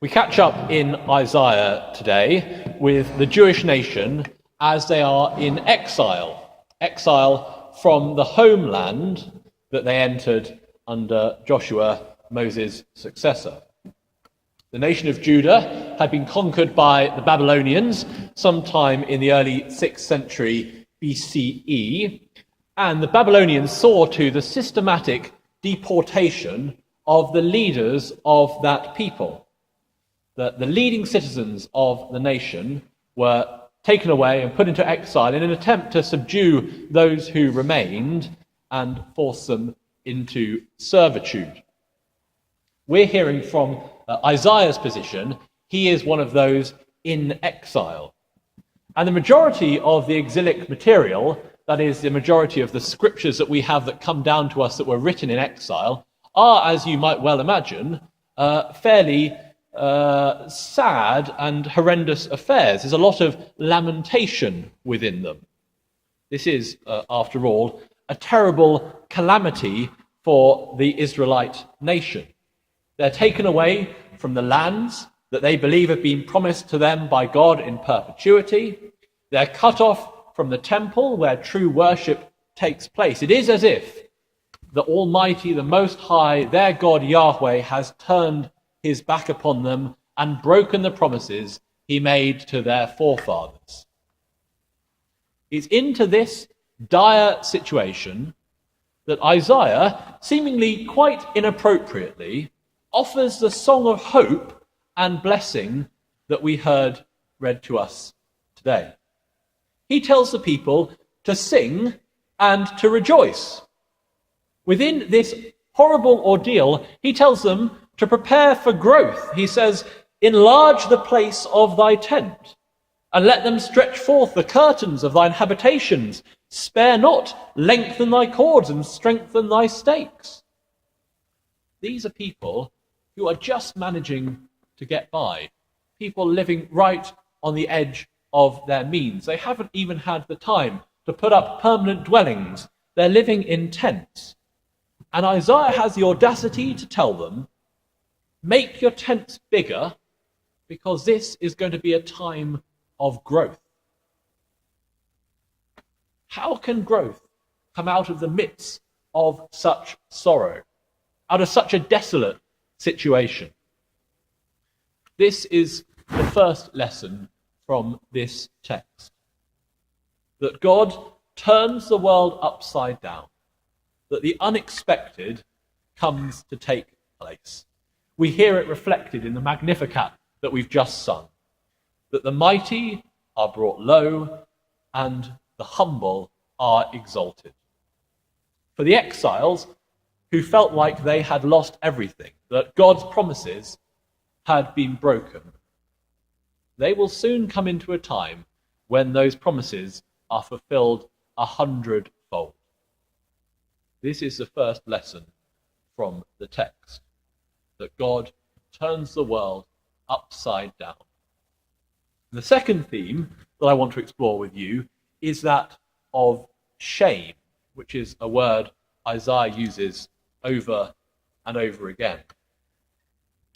We catch up in Isaiah today with the Jewish nation as they are in exile from the homeland that they entered under Joshua, Moses' successor. The nation of Judah had been conquered by the Babylonians sometime in the early 6th century BCE, and the Babylonians saw to the systematic deportation of the leaders of that people. The leading citizens of the nation were taken away and put into exile in an attempt to subdue those who remained and force them into servitude. We're hearing from Isaiah's position. He is one of those in exile. And the majority of the exilic material, that is, the majority of the scriptures that we have that come down to us that were written in exile, are, as you might well imagine, fairly sad and horrendous affairs. There's a lot of lamentation within them. This is, after all, a terrible calamity for the Israelite nation. They're taken away from the lands that they believe have been promised to them by God in perpetuity. They're cut off from the temple where true worship takes place. It is as if the Almighty, the Most High, their God Yahweh, has turned his back upon them and broken the promises he made to their forefathers. It's into this dire situation that Isaiah, seemingly quite inappropriately, offers the song of hope and blessing that we heard read to us today. He tells the people to sing and to rejoice. Within this horrible ordeal, he tells them to prepare for growth. He says, "Enlarge the place of thy tent, and let them stretch forth the curtains of thine habitations. Spare not, lengthen thy cords, and strengthen thy stakes." These are people who are just managing to get by, people living right on the edge of their means. They haven't even had the time to put up permanent dwellings. They're living in tents. And Isaiah has the audacity to tell them, make your tents bigger, because this is going to be a time of growth. How can growth come out of the midst of such sorrow, out of such a desolate situation? This is the first lesson from this text, that God turns the world upside down, that the unexpected comes to take place. We hear it reflected in the Magnificat that we've just sung, that the mighty are brought low and the humble are exalted. For the exiles who felt like they had lost everything, that God's promises had been broken, they will soon come into a time when those promises are fulfilled 100-fold. This is the first lesson from the text, that God turns the world upside down. The second theme that I want to explore with you is that of shame, which is a word Isaiah uses over and over again.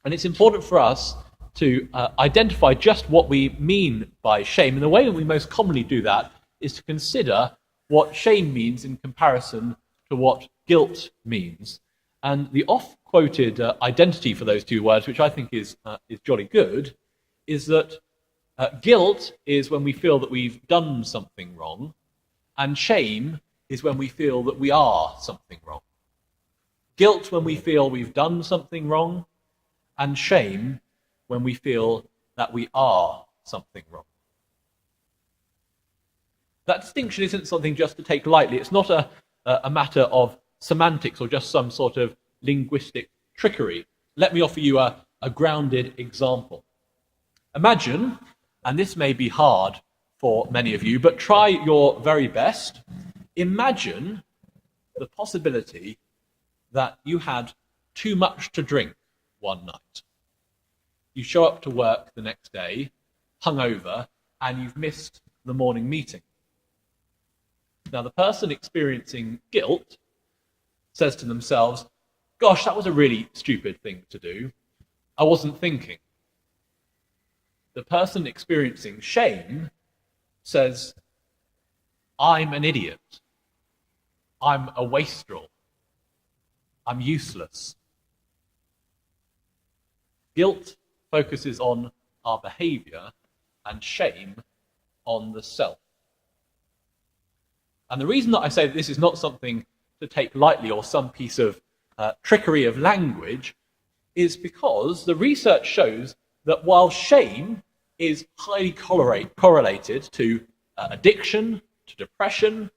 And it's important for us to identify just what we mean by shame. And the way that we most commonly do that is to consider what shame means in comparison to what guilt means. And the oft-quoted identity for those two words, which I think is jolly good, is that guilt is when we feel that we've done something wrong, and shame is when we feel that we are something wrong. Guilt when we feel we've done something wrong, and shame when we feel that we are something wrong. That distinction isn't something just to take lightly. It's not a matter of semantics or just some sort of linguistic trickery. Let me offer you a grounded example. Imagine, and this may be hard for many of you, but try your very best. Imagine the possibility that you had too much to drink one night. You show up to work the next day, hungover, and you've missed the morning meeting. Now, the person experiencing guilt says to themselves, gosh, that was a really stupid thing to do. I wasn't thinking. The person experiencing shame says, I'm an idiot. I'm a wastrel. I'm useless. Guilt focuses on our behavior and shame on the self. And the reason that I say that this is not something to take lightly or some piece of trickery of language is because the research shows that while shame is highly correlated to addiction, to depression,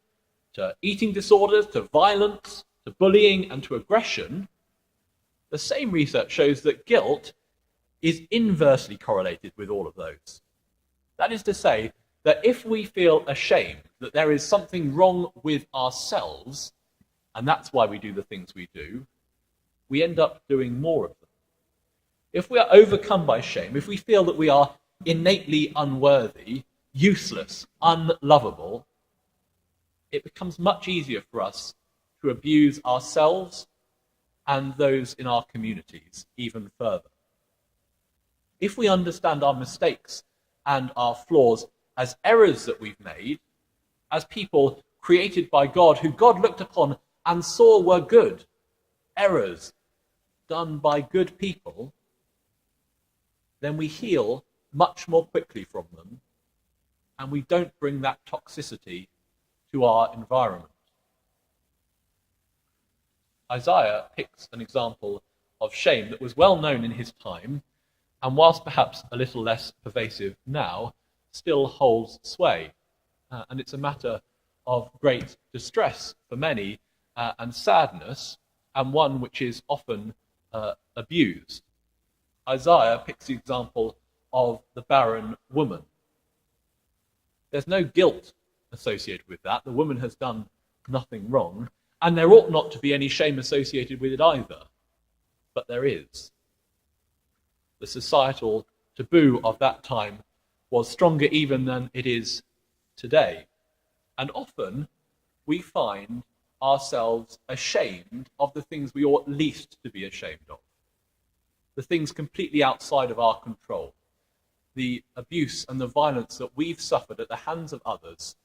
to eating disorders, to violence, to bullying, and to aggression, the same research shows that guilt is inversely correlated with all of those. That is to say, that if we feel ashamed that there is something wrong with ourselves, and that's why we do the things we do, we end up doing more of them. If we are overcome by shame, if we feel that we are innately unworthy, useless, unlovable, it becomes much easier for us to abuse ourselves and those in our communities even further. If we understand our mistakes and our flaws as errors that we've made, as people created by God, who God looked upon and saw were good, errors done by good people, then we heal much more quickly from them, and we don't bring that toxicity to our environment. Isaiah picks an example of shame that was well known in his time, and whilst perhaps a little less pervasive now, still holds sway. And it's a matter of great distress for many and sadness, and one which is often abused. Isaiah picks the example of the barren woman. There's no guilt associated with that. The woman has done nothing wrong, and there ought not to be any shame associated with it either. But there is. The societal taboo of that time was stronger even than it is today. And often we find ourselves ashamed of the things we ought least to be ashamed of. The things completely outside of our control. The abuse and the violence that we've suffered at the hands of others,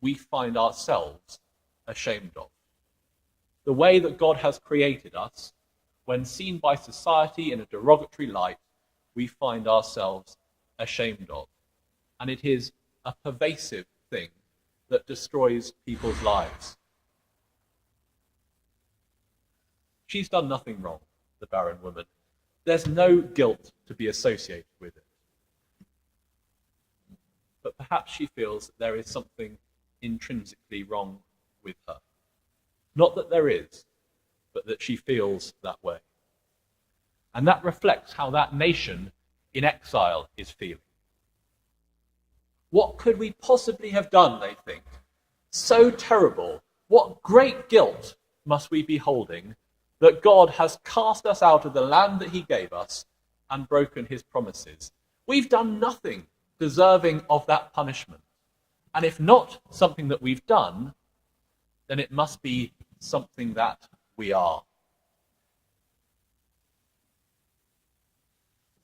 we find ourselves ashamed of. The way that God has created us, when seen by society in a derogatory light, we find ourselves ashamed of. And it is a pervasive thing that destroys people's lives. She's done nothing wrong, the barren woman. There's no guilt to be associated with it. But perhaps she feels that there is something intrinsically wrong with her. Not that there is, but that she feels that way. And that reflects how that nation in exile is feeling. What could we possibly have done, they think? So terrible. What great guilt must we be holding that God has cast us out of the land that he gave us and broken his promises. We've done nothing deserving of that punishment. And if not something that we've done, then it must be something that we are.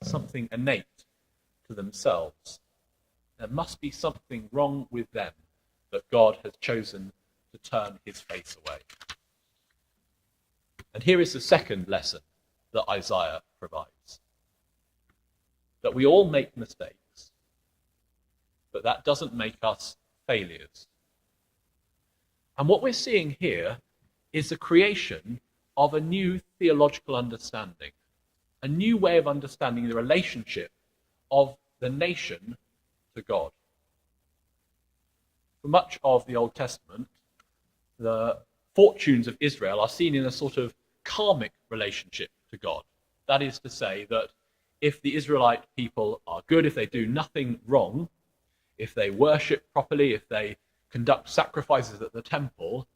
Something innate to themselves. There must be something wrong with them that God has chosen to turn his face away. And here is the second lesson that Isaiah provides. That we all make mistakes, but that doesn't make us failures. And what we're seeing here is the creation of a new theological understanding, a new way of understanding the relationship of the nation to God. For much of the Old Testament, the fortunes of Israel are seen in a sort of karmic relationship to God. That is to say that if the Israelite people are good, if they do nothing wrong, if they worship properly, if they conduct sacrifices at the temple,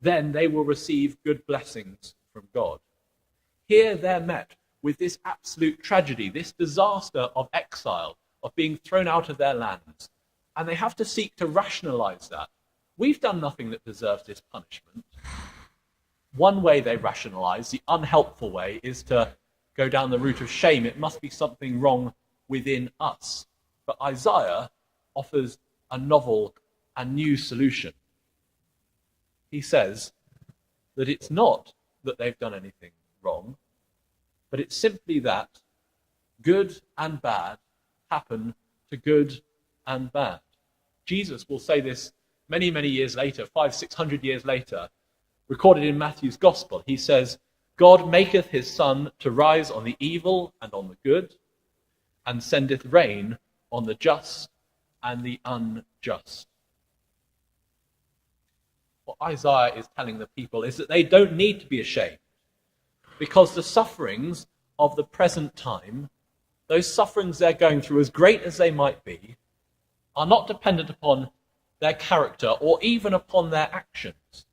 then they will receive good blessings from God. Here they're met with this absolute tragedy, this disaster of exile, of being thrown out of their lands. And they have to seek to rationalize that. We've done nothing that deserves this punishment. One way they rationalize, the unhelpful way, is to go down the route of shame. It must be something wrong within us. But Isaiah offers a novel and new solution. He says that it's not that they've done anything wrong, but it's simply that good and bad happen to good and bad. Jesus will say this many, many years later, 500-600 years later, recorded in Matthew's Gospel. He says, God maketh his sun to rise on the evil and on the good, and sendeth rain on the just and the unjust. What Isaiah is telling the people is that they don't need to be ashamed, because the sufferings of the present time, those sufferings they're going through, as great as they might be, are not dependent upon their character or even upon their actions.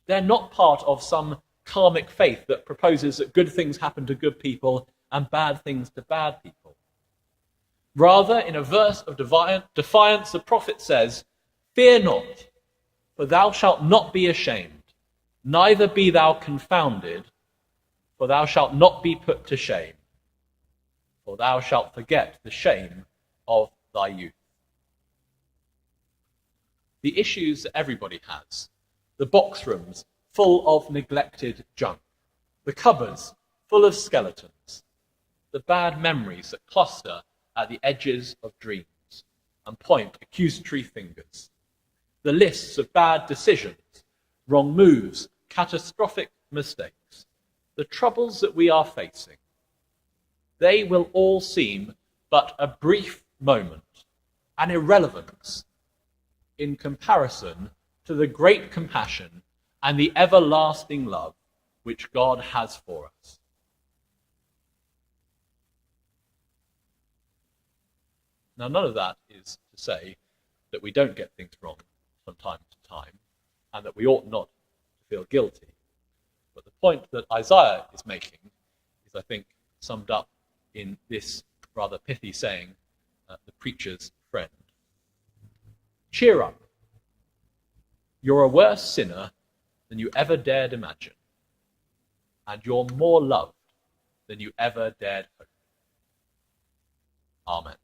They're not part of some karmic faith that proposes that good things happen to good people and bad things to bad people. Rather, in a verse of defiance, the prophet says, "Fear not, for thou shalt not be ashamed, neither be thou confounded, for thou shalt not be put to shame, for thou shalt forget the shame of thy youth." The issues that everybody has, the box rooms full of neglected junk, the cupboards full of skeletons, the bad memories that cluster at the edges of dreams and point accusatory fingers, the lists of bad decisions, wrong moves, catastrophic mistakes, the troubles that we are facing, they will all seem but a brief moment, an irrelevance in comparison to the great compassion and the everlasting love which God has for us. Now, none of that is to say that we don't get things wrong from time to time, and that we ought not to feel guilty. But the point that Isaiah is making is, I think, summed up in this rather pithy saying, the preacher's friend. Cheer up. You're a worse sinner than you ever dared imagine, and you're more loved than you ever dared hope. Amen.